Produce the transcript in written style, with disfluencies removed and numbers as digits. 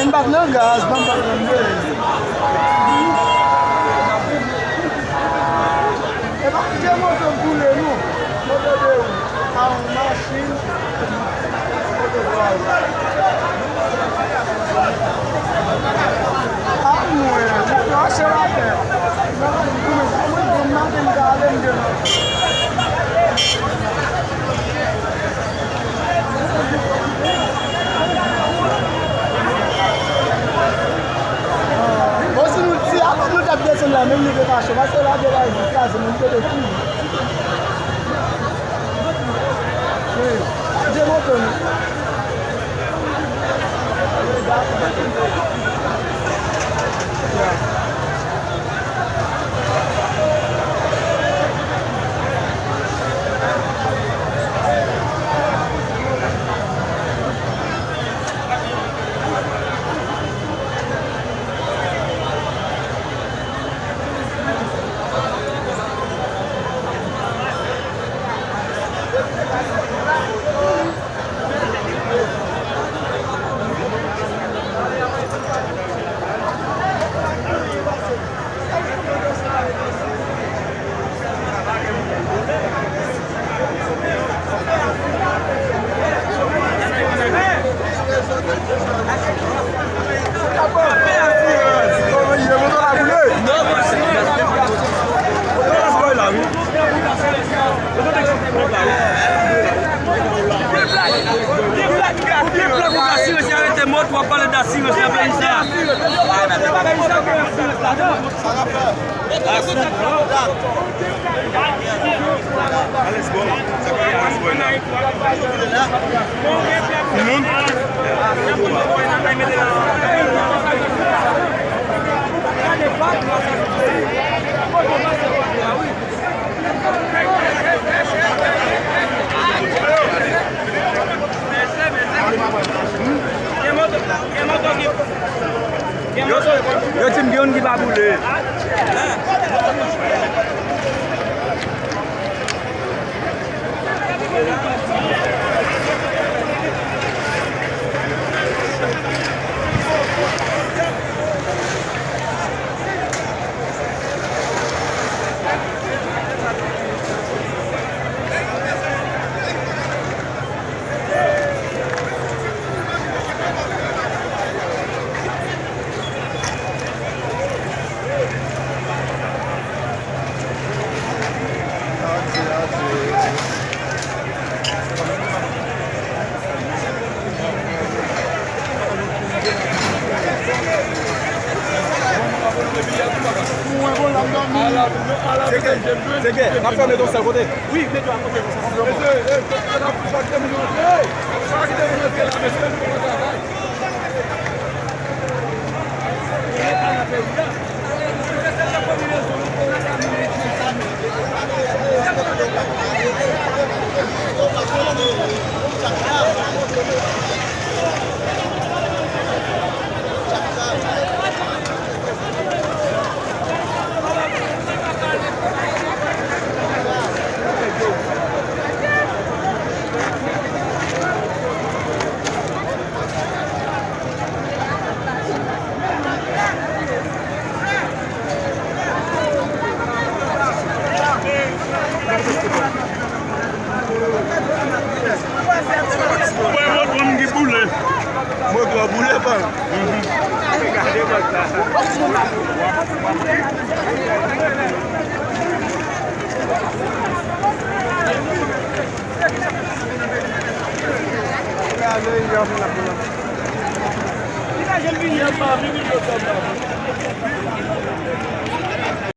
mbak nan gaz, mbak nan gaz. E bak je moto boule nou. Moto de ou. An machine. Moto gaz. Ah, mwen. Mwen ase la pe. Mwen nan ten galen de nou. Si apon nou tap desen la men nivè kache, vase la de la yi kaze men kote ki. Je moton nou. Yo tim gyon ki ba boule. C'est que, ma femme est dans sa côté. Oui, mets-toi à côté. Imagine